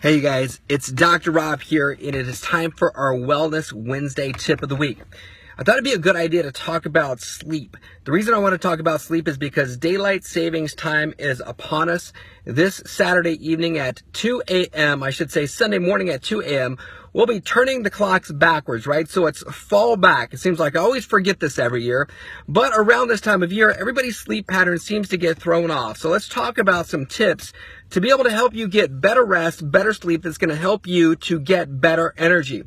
Hey guys, it's Dr. Rob here, and it is time for our Wellness Wednesday tip of the week. I thought it'd be a good idea to talk about sleep. The reason I want to talk about sleep is because daylight savings time is upon us. This Saturday evening at 2 a.m., I should say Sunday morning at 2 a.m., we'll be turning the clocks backwards, right? So it's fall back. It seems like I always forget this every year, but around this time of year, everybody's sleep pattern seems to get thrown off. So let's talk about some tips to be able to help you get better rest, better sleep that's going to help you to get better energy.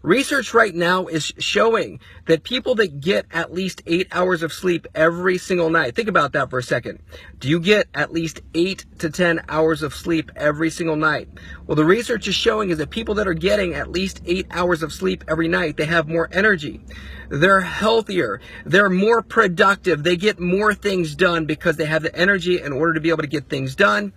Research right now is showing that people that get at least 8 hours of sleep every single night, think about that for a second. Do you get at least 8 to 10 hours of sleep every single night? Well, the research is showing is that people that are getting at least 8 hours of sleep every night, they have more energy. They're healthier. They're more productive. They get more things done because they have the energy in order to be able to get things done.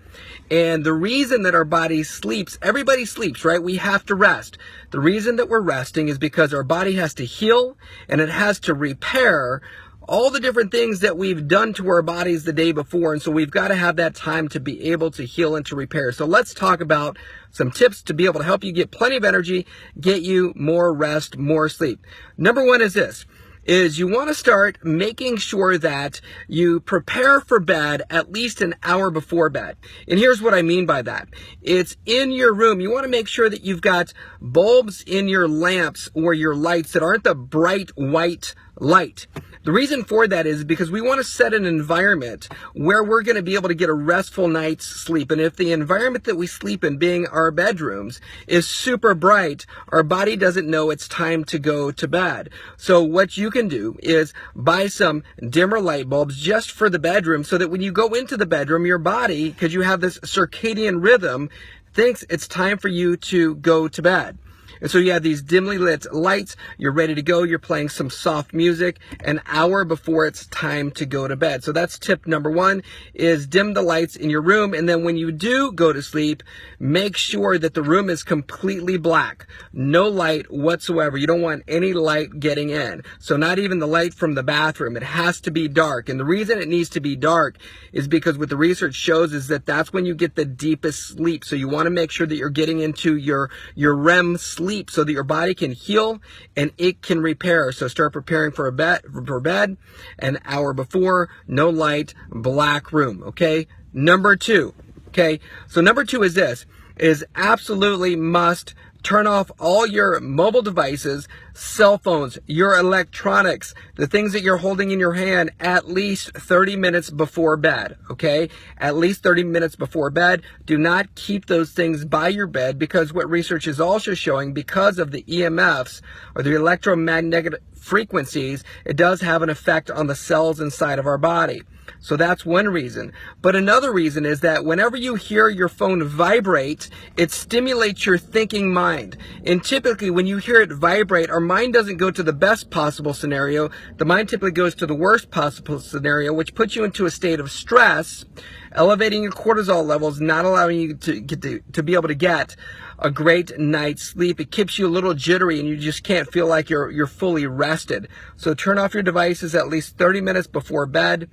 And the reason that our body sleeps, everybody sleeps, right? We have to rest. The reason that we're resting is because our body has to heal and it has to repair all the different things that we've done to our bodies the day before. And so we've got to have that time to be able to heal and to repair. So let's talk about some tips to be able to help you get plenty of energy, get you more rest, more sleep. Number one is this. You want to start making sure that you prepare for bed at least an hour before bed. And here's what I mean by that. It's in your room. You want to make sure that you've got bulbs in your lamps or your lights that aren't the bright white light. The reason for that is because we want to set an environment where we're going to be able to get a restful night's sleep. And if the environment that we sleep in, being our bedrooms, is super bright, our body doesn't know it's time to go to bed. So what you can do is buy some dimmer light bulbs just for the bedroom so that when you go into the bedroom, your body, because you have this circadian rhythm, thinks it's time for you to go to bed. And so you have these dimly lit lights, you're ready to go, you're playing some soft music an hour before it's time to go to bed. So that's tip number one, is dim the lights in your room. And then when you do go to sleep, make sure that the room is completely black. No light whatsoever. You don't want any light getting in. So not even the light from the bathroom. It has to be dark. And the reason it needs to be dark is because what the research shows is that that's when you get the deepest sleep. So you want to make sure that you're getting into your REM sleep, so that your body can heal and it can repair. So start preparing for bed an hour before, no light, black room, okay? Number two, okay? So number two is this, is absolutely must turn off all your mobile devices, cell phones, your electronics, the things that you're holding in your hand at least 30 minutes before bed, okay? At least 30 minutes before bed. Do not keep those things by your bed, because what research is also showing, because of the EMFs or the electromagnetic frequencies, it does have an effect on the cells inside of our body. So that's one reason. But another reason is that whenever you hear your phone vibrate, it stimulates your thinking mind. And typically when you hear it vibrate, our mind doesn't go to the best possible scenario. The mind typically goes to the worst possible scenario, which puts you into a state of stress, elevating your cortisol levels, not allowing you to be able to get a great night's sleep. It keeps you a little jittery and you just can't feel like you're fully rested. So turn off your devices at least 30 minutes before bed.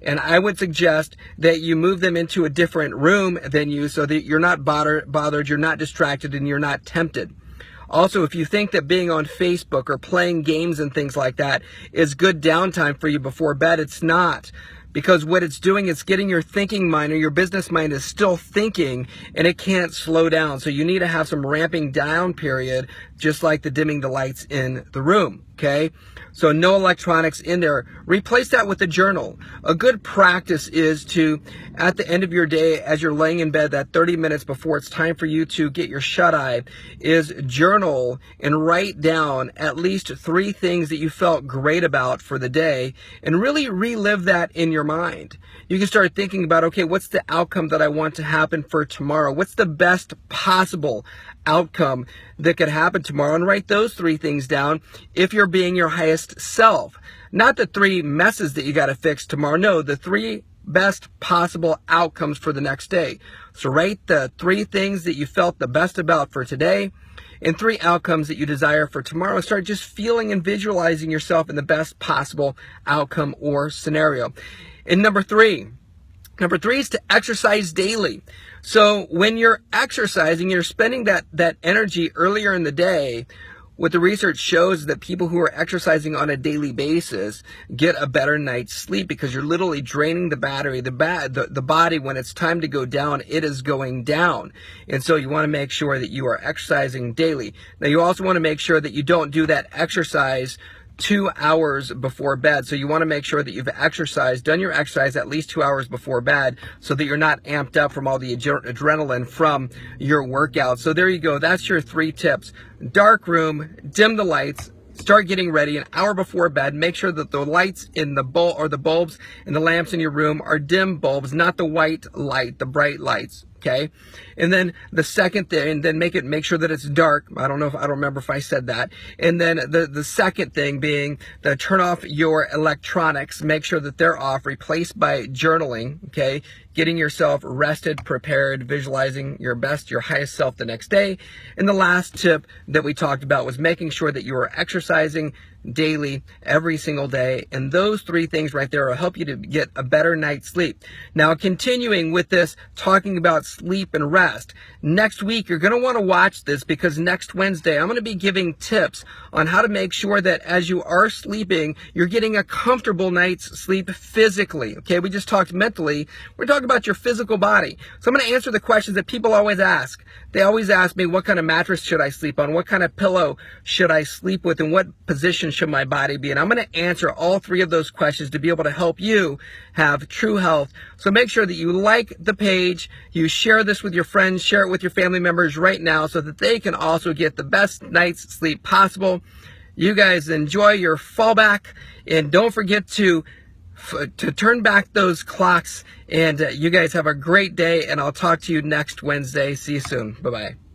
And I would suggest that you move them into a different room than you, so that you're not bothered, you're not distracted, and you're not tempted. Also, if you think that being on Facebook or playing games and things like that is good downtime for you before bed, it's not. Because what it's doing is getting your thinking mind, or your business mind is still thinking, and it can't slow down. So you need to have some ramping down period, just like the dimming the lights in the room, okay? So no electronics in there. Replace that with a journal. A good practice is to, at the end of your day, as you're laying in bed, that 30 minutes before it's time for you to get your shut-eye, is journal and write down at least 3 things that you felt great about for the day, and really relive that in your mind. You can start thinking about, okay, what's the outcome that I want to happen for tomorrow? What's the best possible outcome that could happen tomorrow? And write those 3 things down if you're being your highest self. Not the 3 messes that you got to fix tomorrow. No, the 3 best possible outcomes for the next day. So write the 3 things that you felt the best about for today, and 3 outcomes that you desire for tomorrow. Start just feeling and visualizing yourself in the best possible outcome or scenario. And number three is to exercise daily. So when you're exercising, you're spending that energy earlier in the day. What the research shows is that people who are exercising on a daily basis get a better night's sleep because you're literally draining the battery. The body, when it's time to go down, it is going down. And so you want to make sure that you are exercising daily. Now you also want to make sure that you don't do that exercise 2 hours before bed. So you want to make sure that you've done your exercise at least 2 hours before bed so that you're not amped up from all the adrenaline from your workout. So there you go. That's your 3 tips. Dark room, dim the lights, start getting ready an hour before bed. Make sure that the lights in the bulbs and the lamps in your room are dim bulbs, not the white light, the bright lights. Okay. And then the second thing, then make sure that it's dark. I don't remember if I said that. And then the second thing being to turn off your electronics. Make sure that they're off, replaced by journaling. Okay. Getting yourself rested, prepared, visualizing your highest self the next day. And the last tip that we talked about was making sure that you are exercising daily, every single day. And those 3 things right there will help you to get a better night's sleep. Now, continuing with this, talking about sleep and rest. Next week, you're going to want to watch this because next Wednesday, I'm going to be giving tips on how to make sure that as you are sleeping, you're getting a comfortable night's sleep physically. Okay, we just talked mentally. We're talking about your physical body. So I'm going to answer the questions that people always ask. They always ask me, what kind of mattress should I sleep on? What kind of pillow should I sleep with? And what position should my body be in? I'm going to answer all 3 of those questions to be able to help you have true health. So make sure that you like the page, you share this with your friends, share it with your family members right now so that they can also get the best night's sleep possible. You guys enjoy your fallback, and don't forget to turn back those clocks, and you guys have a great day, and I'll talk to you next Wednesday. See you soon. Bye-bye.